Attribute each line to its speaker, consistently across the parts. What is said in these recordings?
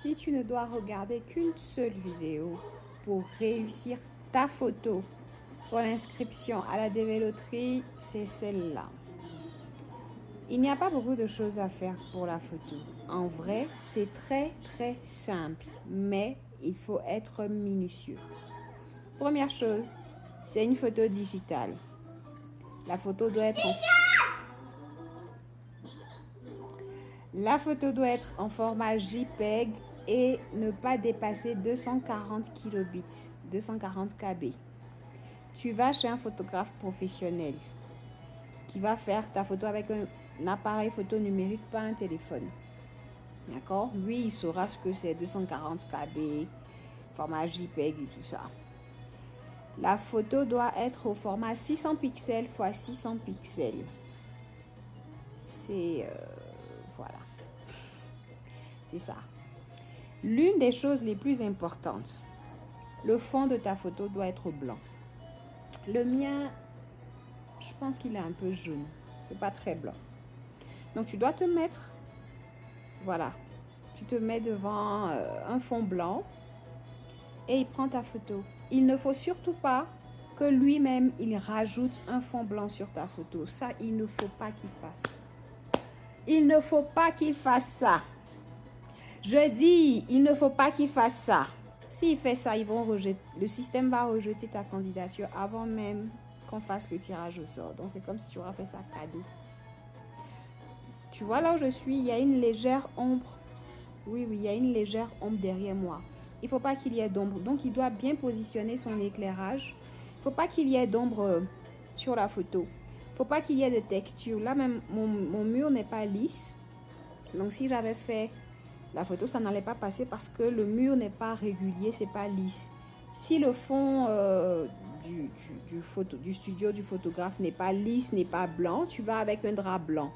Speaker 1: Si tu ne dois regarder qu'une seule vidéo pour réussir ta photo pour l'inscription à la dévéloterie, c'est celle-là. Il n'y a pas beaucoup de choses à faire pour la photo. En vrai, c'est très simple, mais il faut être minutieux. Première chose, c'est une photo digitale. La photo doit être en format JPEG et ne pas dépasser 240 kilobits, 240 KB. Tu vas chez un photographe professionnel qui va faire ta photo avec un appareil photo numérique, pas un téléphone. D'accord? Lui, il saura ce que c'est 240 KB, format JPEG et tout ça. La photo doit être au format 600 pixels x 600 pixels. C'est... voilà. C'est ça. L'une des choses les plus importantes, le fond de ta photo doit être blanc. Le mien, je pense qu'il est un peu jaune. C'est pas très blanc. Donc tu dois te mettre, voilà, tu te mets devant un fond blanc et il prend ta photo. Il ne faut surtout pas que lui-même, il rajoute un fond blanc sur ta photo. Ça, il ne faut pas qu'il fasse. Il ne faut pas qu'il fasse ça. Je dis, il ne faut pas qu'il fasse ça. S'il fait ça, le système va rejeter ta candidature avant même qu'on fasse le tirage au sort. Donc, c'est comme si tu aurais fait ça cadeau. Tu vois là où je suis, il y a une légère ombre. Oui, il y a une légère ombre derrière moi. Il ne faut pas qu'il y ait d'ombre. Donc, il doit bien positionner son éclairage. Il ne faut pas qu'il y ait d'ombre sur la photo. Il ne faut pas qu'il y ait de texture. Là, même, mon mur n'est pas lisse. Donc, si j'avais fait la photo, ça n'allait pas passer parce que le mur n'est pas régulier, c'est pas lisse. Si le fond du studio du photographe n'est pas lisse, n'est pas blanc, tu vas avec un drap blanc.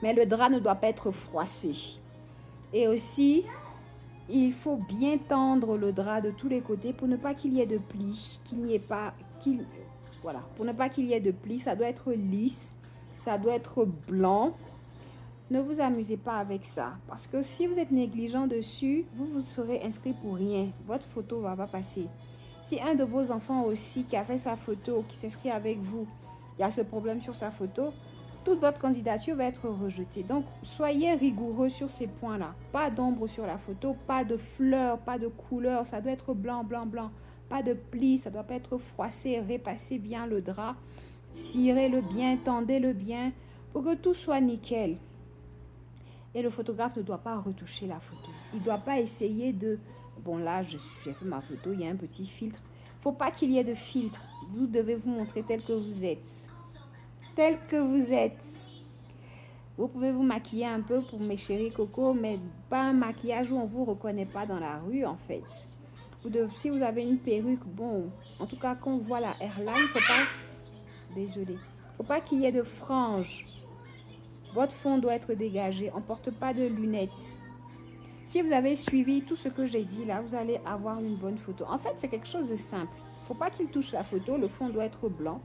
Speaker 1: Mais le drap ne doit pas être froissé. Et aussi, il faut bien tendre le drap de tous les côtés pour ne pas qu'il y ait de plis, voilà, pour ne pas qu'il y ait de plis, ça doit être lisse, ça doit être blanc. Ne vous amusez pas avec ça, parce que si vous êtes négligent dessus, vous serez inscrit pour rien. Votre photo ne va pas passer. Si un de vos enfants aussi qui a fait sa photo, qui s'inscrit avec vous, il y a ce problème sur sa photo, toute votre candidature va être rejetée. Donc, soyez rigoureux sur ces points-là. Pas d'ombre sur la photo, pas de fleurs, pas de couleurs. Ça doit être blanc, blanc, blanc. Pas de plis, ça ne doit pas être froissé. Repassez bien le drap. Tirez-le bien, tendez-le bien pour que tout soit nickel. Et le photographe ne doit pas retoucher la photo. Il ne doit pas essayer de... Bon, là, j'ai fait ma photo, il y a un petit filtre. Il ne faut pas qu'il y ait de filtre. Vous devez vous montrer tel que vous êtes. Tel que vous êtes. Vous pouvez vous maquiller un peu pour mes chéris coco, mais pas un maquillage où on ne vous reconnaît pas dans la rue, en fait. Si vous avez une perruque, bon, en tout cas, quand on voit la hairline, il ne faut pas... Désolée. Il ne faut pas qu'il y ait de franges. Votre fond doit être dégagé. On ne porte pas de lunettes. Si vous avez suivi tout ce que j'ai dit là, vous allez avoir une bonne photo. En fait, c'est quelque chose de simple. Il ne faut pas qu'il touche la photo. Le fond doit être blanc.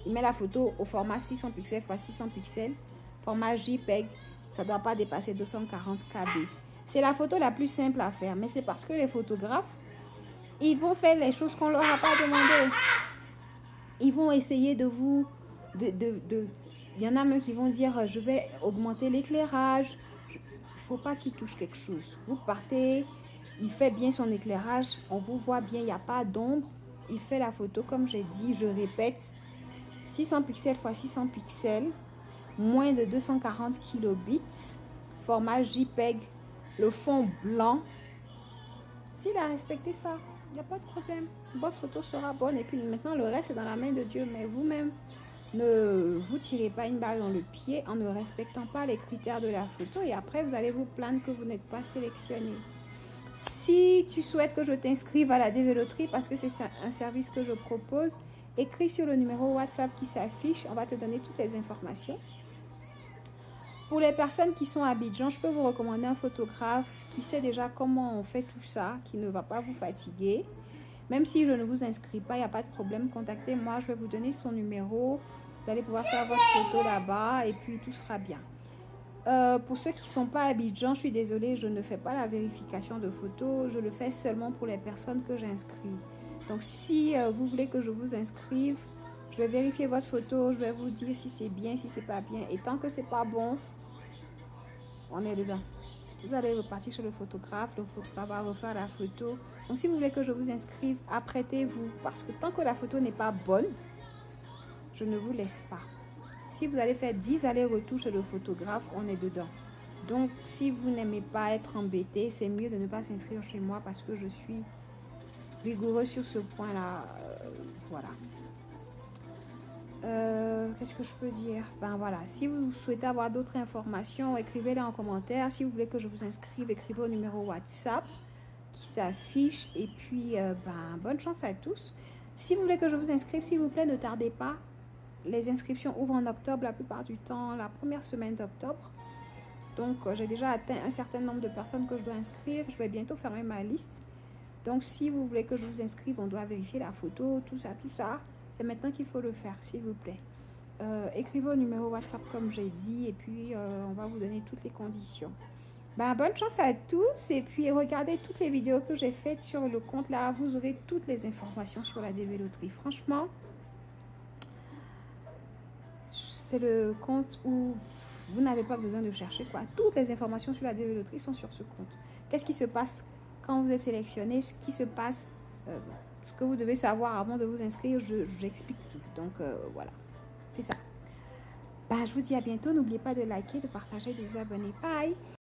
Speaker 1: Il met la photo au format 600 pixels x 600 pixels. Format JPEG. Ça ne doit pas dépasser 240 KB. C'est la photo la plus simple à faire. Mais c'est parce que les photographes, ils vont faire les choses qu'on ne leur a pas demandé. Ils vont essayer de vous... Il y en a même qui vont dire, je vais augmenter l'éclairage. Il ne faut pas qu'il touche quelque chose. Vous partez, il fait bien son éclairage. On vous voit bien, il n'y a pas d'ombre. Il fait la photo, comme j'ai dit, je répète. 600 pixels x 600 pixels. Moins de 240 kilobits. Format JPEG. Le fond blanc. S'il a respecté ça, il n'y a pas de problème. Votre photo sera bonne. Et puis maintenant, le reste est dans la main de Dieu. Mais vous-même... Ne vous tirez pas une balle dans le pied en ne respectant pas les critères de la photo et après vous allez vous plaindre que vous n'êtes pas sélectionné. Si tu souhaites que je t'inscrive à la dévéloterie parce que c'est un service que je propose, écris sur le numéro WhatsApp qui s'affiche, on va te donner toutes les informations. Pour les personnes qui sont à Abidjan, je peux vous recommander un photographe qui sait déjà comment on fait tout ça, qui ne va pas vous fatiguer. Même si je ne vous inscris pas, il n'y a pas de problème, contactez-moi, je vais vous donner son numéro. Vous allez pouvoir faire votre photo là-bas et puis tout sera bien. Pour ceux qui ne sont pas à Abidjan, je suis désolée, je ne fais pas la vérification de photos. Je le fais seulement pour les personnes que j'inscris. Donc, si vous voulez que je vous inscrive, je vais vérifier votre photo. Je vais vous dire si c'est bien, si c'est pas bien. Et tant que c'est pas bon, on est dedans. Vous allez repartir sur le photographe va refaire la photo. Donc, si vous voulez que je vous inscrive, apprêtez-vous. Parce que tant que la photo n'est pas bonne, je ne vous laisse pas. Si vous allez faire 10 allers-retours chez le photographe, on est dedans. Donc, si vous n'aimez pas être embêté, c'est mieux de ne pas s'inscrire chez moi parce que je suis rigoureux sur ce point-là. Voilà. Qu'est-ce que je peux dire? Ben voilà, si vous souhaitez avoir d'autres informations, écrivez-les en commentaire. Si vous voulez que je vous inscrive, écrivez au numéro WhatsApp qui s'affiche. Et puis, ben, bonne chance à tous. Si vous voulez que je vous inscrive, s'il vous plaît, ne tardez pas. Les inscriptions ouvrent en octobre la plupart du temps, la première semaine d'octobre. Donc, j'ai déjà atteint un certain nombre de personnes que je dois inscrire. Je vais bientôt fermer ma liste. Donc, si vous voulez que je vous inscrive, on doit vérifier la photo, tout ça, tout ça. C'est maintenant qu'il faut le faire, s'il vous plaît. Écrivez au numéro WhatsApp comme j'ai dit et puis on va vous donner toutes les conditions. Ben, bonne chance à tous et puis regardez toutes les vidéos que j'ai faites sur le compte là. Vous aurez toutes les informations sur la DV Loterie. Franchement, c'est le compte où vous n'avez pas besoin de chercher quoi. Toutes les informations sur la DV Loterie sont sur ce compte. Qu'est-ce qui se passe quand vous êtes sélectionné? Ce qui se passe, ce que vous devez savoir avant de vous inscrire, j'explique tout. Donc voilà, c'est ça. Bah, je vous dis à bientôt. N'oubliez pas de liker, de partager, de vous abonner. Bye!